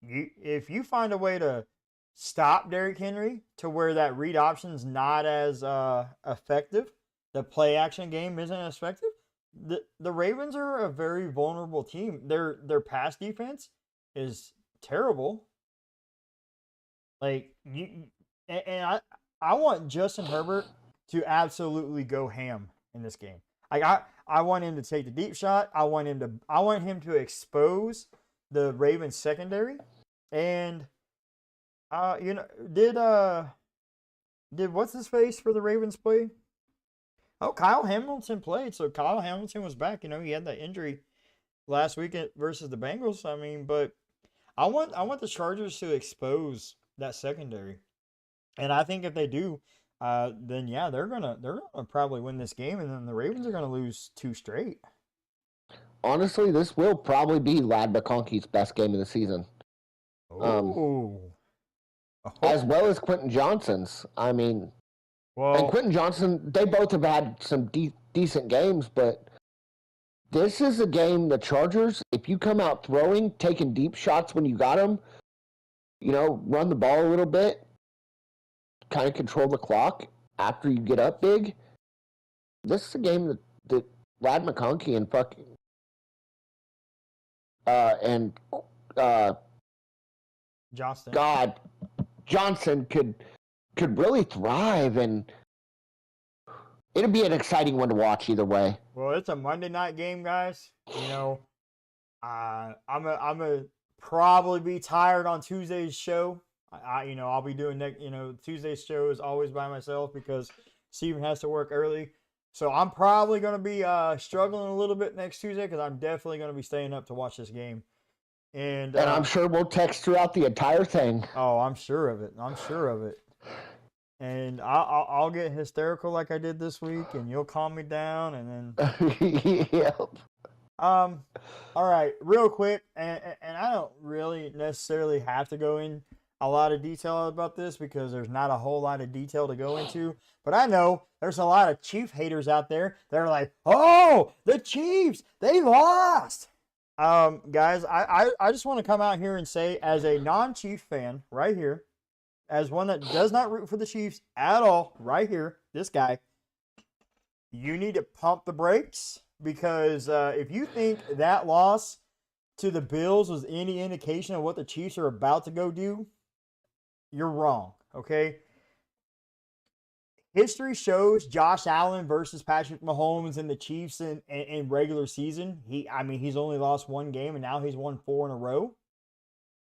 if you find a way to stop Derrick Henry to where that read option's not as effective, the play action game isn't as effective, the Ravens are a very vulnerable team. Their pass defense is terrible. Like I want Justin Herbert to absolutely go ham in this game. Like I want him to take the deep shot. I want him to expose the Ravens secondary. And did what's his face for the Ravens play? Oh, Kyle Hamilton played. So Kyle Hamilton was back. He had that injury last week versus the Bengals. I mean, but I want the Chargers to expose that secondary. And I think if they do, then yeah, they're gonna probably win this game, and then the Ravens are gonna lose 2 straight. Honestly, this will probably be Ladd McConkey's best game of the season. As well as Quentin Johnson's. I mean, and Quentin Johnson, they both have had some decent games, but this is a game, the Chargers, if you come out throwing, taking deep shots when you got them, run the ball a little bit, kind of control the clock after you get up big, this is a game that Ladd McConkey and Johnson could really thrive, and it'll be an exciting one to watch either way. Well, it's a Monday night game, guys. I'm a probably be tired on Tuesday's show. I'll be doing Tuesday's show is always by myself because Steven has to work early. So I'm probably going to be struggling a little bit next Tuesday because I'm definitely going to be staying up to watch this game. And I'm sure we'll text throughout the entire thing. Oh, I'm sure of it. And I'll get hysterical like I did this week, and you'll calm me down, and then. Yep. All right, real quick, and I don't really necessarily have to go in a lot of detail about this because there's not a whole lot of detail to go into. But I know there's a lot of Chief haters out there that are like, "Oh, the Chiefs, they lost." Guys, I just want to come out here and say, as a non-Chief fan, right here, as one that does not root for the Chiefs at all, right here, this guy, you need to pump the brakes because if you think that loss to the Bills was any indication of what the Chiefs are about to go do, you're wrong, okay? History shows Josh Allen versus Patrick Mahomes and the Chiefs in regular season. He's only lost 1 game, and now he's won 4 in a row.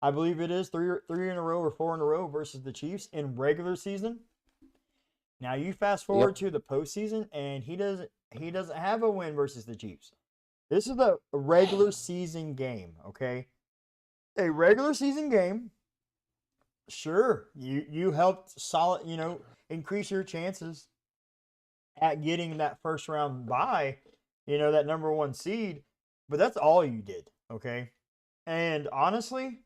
I believe it is 3 in a row or 4 in a row versus the Chiefs in regular season. Now you fast forward to the postseason, and he doesn't have a win versus the Chiefs. This is the regular season game, okay? A regular season game. Sure, you helped increase your chances at getting that first round bye, that number 1 seed, but that's all you did, okay? And honestly,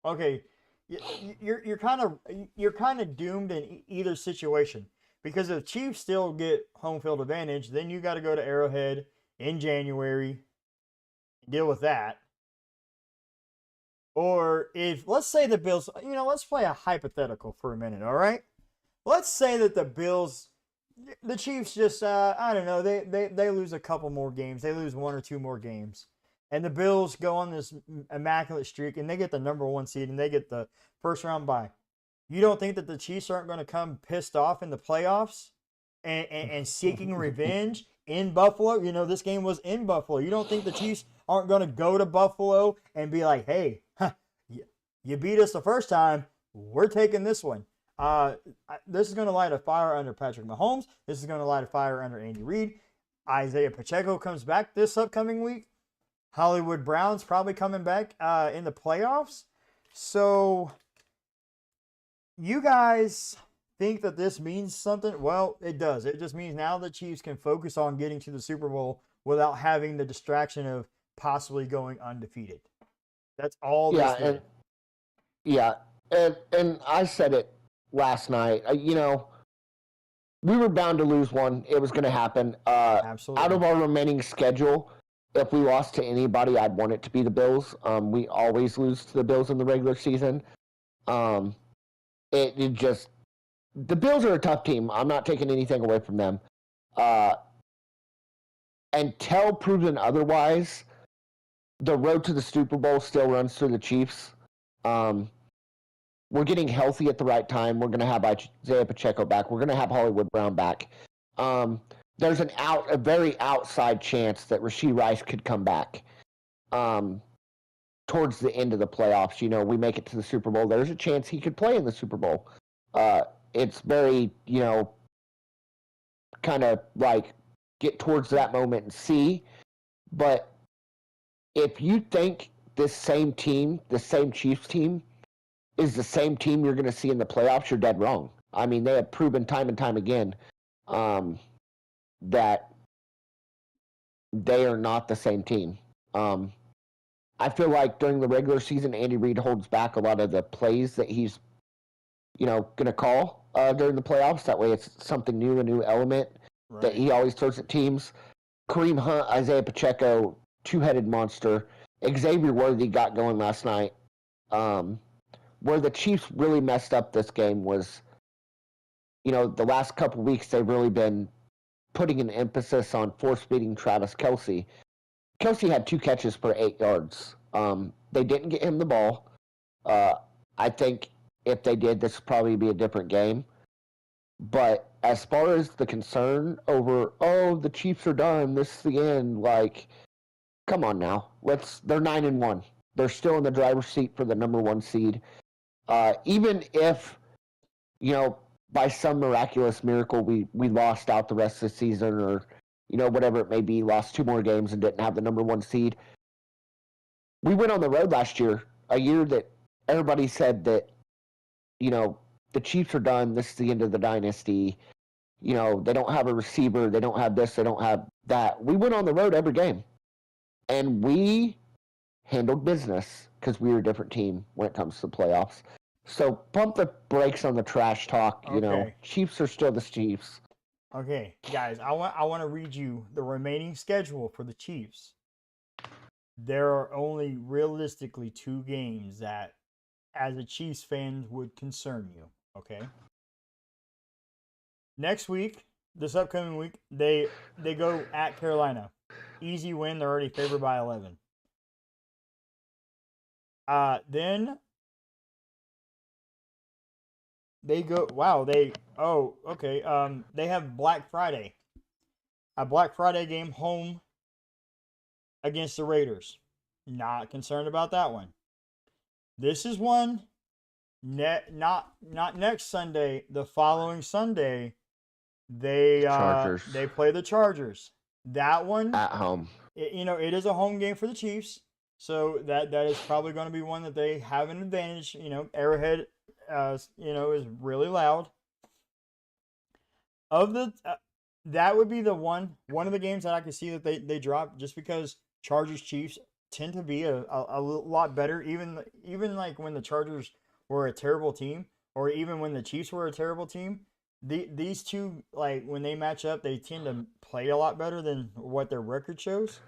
okay, you're kind of doomed in either situation because if Chiefs still get home field advantage, then you got to go to Arrowhead in January, deal with that. Or if, let's say the Bills, let's play a hypothetical for a minute, all right? Let's say that the Chiefs just, I don't know, they lose a couple more games. They lose 1 or 2 more games. And the Bills go on this immaculate streak, and they get the number 1 seed, and they get the first round bye. You don't think that the Chiefs aren't going to come pissed off in the playoffs and seeking revenge in Buffalo? This game was in Buffalo. You don't think the Chiefs aren't going to go to Buffalo and be like, hey, You beat us the first time. We're taking this one. This is going to light a fire under Patrick Mahomes. This is going to light a fire under Andy Reid. Isaiah Pacheco comes back this upcoming week. Hollywood Brown's probably coming back in the playoffs. So you guys think that this means something? Well, it does. It just means now the Chiefs can focus on getting to the Super Bowl without having the distraction of possibly going undefeated. That's all this did. And I said it last night. We were bound to lose one. It was going to happen. Absolutely. Out of our remaining schedule, if we lost to anybody, I'd want it to be the Bills. We always lose to the Bills in the regular season. The Bills are a tough team. I'm not taking anything away from them. Until proven otherwise, the road to the Super Bowl still runs through the Chiefs. We're getting healthy at the right time. We're going to have Isaiah Pacheco back. We're going to have Hollywood Brown back. There's a very outside chance that Rashee Rice could come back towards the end of the playoffs. We make it to the Super Bowl. There's a chance he could play in the Super Bowl. It's very, kind of like get towards that moment and see. But if you think this same team, the same Chiefs team, is the same team you're going to see in the playoffs, you're dead wrong. I mean, they have proven time and time again that they are not the same team. I feel like during the regular season, Andy Reid holds back a lot of the plays that he's, going to call during the playoffs. That way it's something new, a new element that he always throws at teams. Kareem Hunt, Isaiah Pacheco, two-headed monster. Xavier Worthy got going last night. Where the Chiefs really messed up this game was, the last couple of weeks they've really been putting an emphasis on force-feeding Travis Kelce. Kelce had 2 catches for 8 yards. They didn't get him the ball. I think if they did, this would probably be a different game. But as far as the concern over, the Chiefs are done, this is the end, come on now. They're 9-1. They're still in the driver's seat for the number 1 seed. Even if, by some miraculous miracle we lost out the rest of the season or, whatever it may be, lost 2 more games and didn't have the number 1 seed. We went on the road last year, a year that everybody said that, the Chiefs are done. This is the end of the dynasty. They don't have a receiver. They don't have this. They don't have that. We went on the road every game. And we handled business because we were a different team when it comes to the playoffs. So pump the brakes on the trash talk. Okay. Chiefs are still the Chiefs. Okay, guys, I want to read you the remaining schedule for the Chiefs. There are only realistically 2 games that, as a Chiefs fan, would concern you. Okay. Next week, this upcoming week, they go at Carolina. Easy win. They're already favored by 11. Then they go. Wow. Okay. They have Black Friday. A Black Friday game home against the Raiders. Not concerned about that one. This is one. Not next Sunday. The following Sunday, they play the Chargers. That one at home. It is a home game for the Chiefs. So that is probably going to be one that they have an advantage. Arrowhead, is really loud. That would be the one of the games that I could see that they drop just because Chargers Chiefs tend to be a lot better. Even like when the Chargers were a terrible team, or even when the Chiefs were a terrible team, these two, like when they match up, they tend to play a lot better than what their record shows.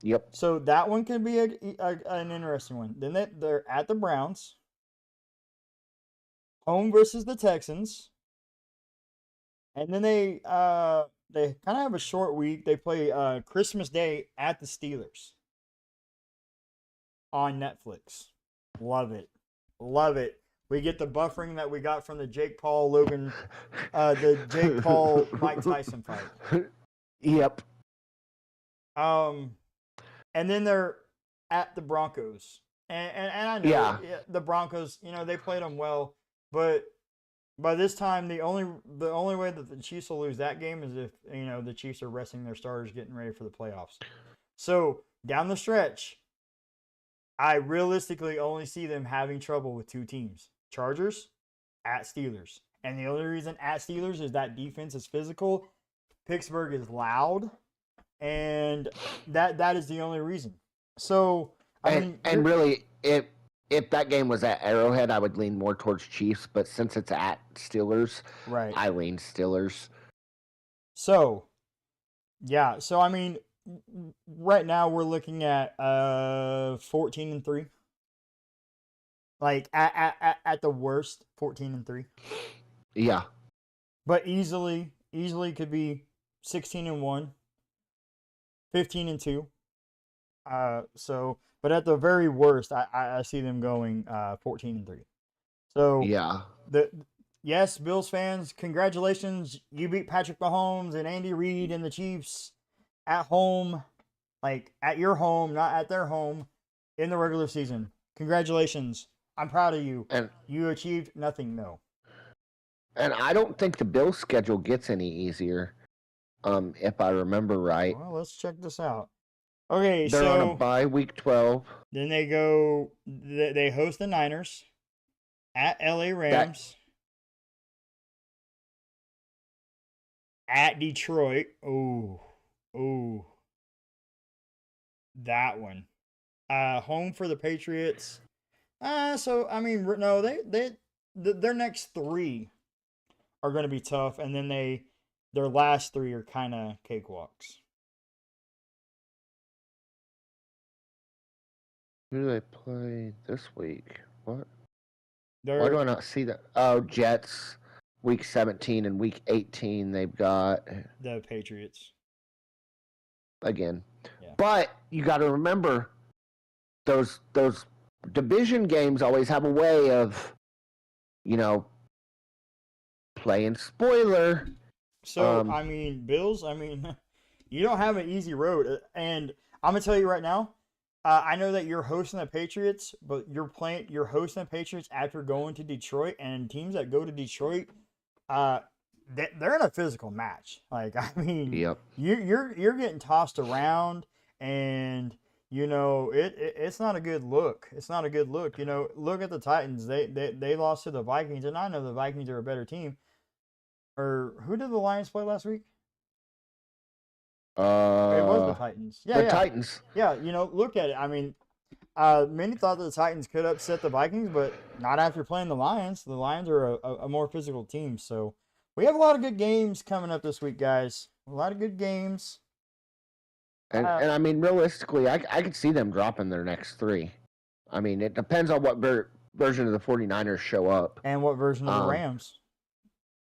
Yep. So that one could be an interesting one. Then they're at the Browns. Home versus the Texans. And then they kind of have a short week. They play Christmas Day at the Steelers on Netflix. Love it. Love it. We get the buffering that we got from the Jake Paul Mike Tyson fight. Yep. And then they're at the Broncos. And I know Yeah. the Broncos, they played them well, but by this time the only way that the Chiefs will lose that game is if the Chiefs are resting their starters, getting ready for the playoffs. So down the stretch, I realistically only see them having trouble with two teams: Chargers at Steelers. And the only reason at Steelers is that defense is physical. Pittsburgh is loud, and that is the only reason. So and really, if that game was at Arrowhead, I would lean more towards Chiefs. But since it's at Steelers, right, I lean Steelers. So, yeah. So right now we're looking at 14-3. Like at the worst, 14-3. Yeah. But easily could be 16-1, 15-2. But at the very worst, I see them going 14-3. So yeah. Yes, Bills fans, congratulations! You beat Patrick Mahomes and Andy Reid and the Chiefs at home, like at your home, not at their home, in the regular season. Congratulations! I'm proud of you. And you achieved nothing, though. And I don't think the Bills' schedule gets any easier, if I remember right. Well, let's check this out. Okay, they're on a bye week 12. Then they go. They host the Niners at LA Rams. At Detroit. Oh. That one. Home for the Patriots. No, their next three are going to be tough, and then their last three are kind of cakewalks. Who do they play this week? What? Why do I not see that? Oh, Jets. Week 17 and week 18, they've got the Patriots again. Yeah. But you got to remember, those division games always have a way of, playing spoiler. So Bills. You don't have an easy road, and I'm gonna tell you right now. I know that you're hosting the Patriots, but you're hosting the Patriots after going to Detroit, and teams that go to Detroit. They're in a physical match. Yep. You're getting tossed around, and it's not a good look. It's not a good look. Look at the Titans. They lost to the Vikings, and I know the Vikings are a better team. Or who did the Lions play last week? It was the Titans. Yeah, Titans. Yeah, look at it. Many thought that the Titans could upset the Vikings, but not after playing the Lions. The Lions are a more physical team. So we have a lot of good games coming up this week, guys. A lot of good games. And realistically, I could see them dropping their next three. It depends on what version of the 49ers show up. And what version of the Rams.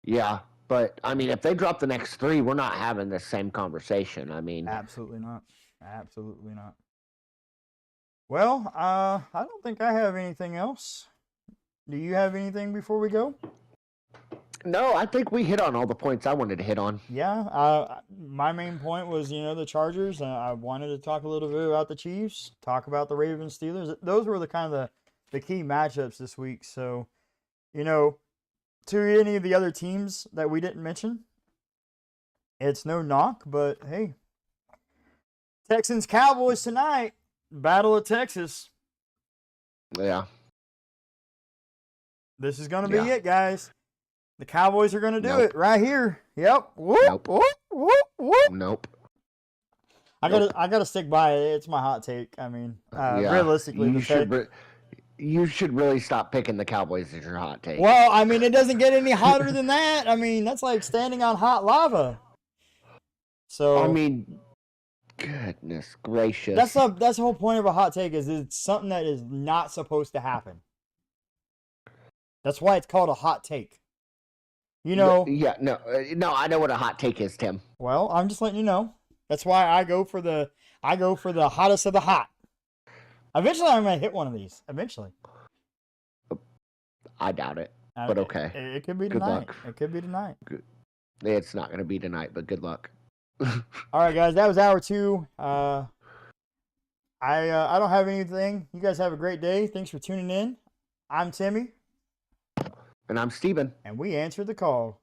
Yeah, but, if they drop the next three, we're not having the same conversation. Absolutely not. Absolutely not. Well, I don't think I have anything else. Do you have anything before we go? No, I think we hit on all the points I wanted to hit on. Yeah, my main point was, the Chargers. I wanted to talk a little bit about the Chiefs, talk about the Ravens, Steelers. Those were the kind of the key matchups this week. So, to any of the other teams that we didn't mention, it's no knock, but hey, Texans Cowboys tonight. Battle of Texas. Yeah. This is going to be it, guys. The Cowboys are going to do it right here. Yep. Whoop, nope. Whoop, whoop, whoop. Nope. I gotta stick by it. It's my hot take. Realistically, you should really stop picking the Cowboys as your hot take. Well, it doesn't get any hotter than that. That's like standing on hot lava. So goodness gracious. That's the whole point of a hot take, is it's something that is not supposed to happen. That's why it's called a hot take. No, I know what a hot take is, Tim. Well, I'm just letting you know. That's why I go for the hottest of the hot. Eventually, I'm gonna hit one of these. Eventually. I doubt it, but okay. It could be tonight. Good luck. It could be tonight. Good. It's not gonna be tonight, but good luck. All right, guys. That was hour 2. I don't have anything. You guys have a great day. Thanks for tuning in. I'm Timmy, And I'm Steven. and we answered the call.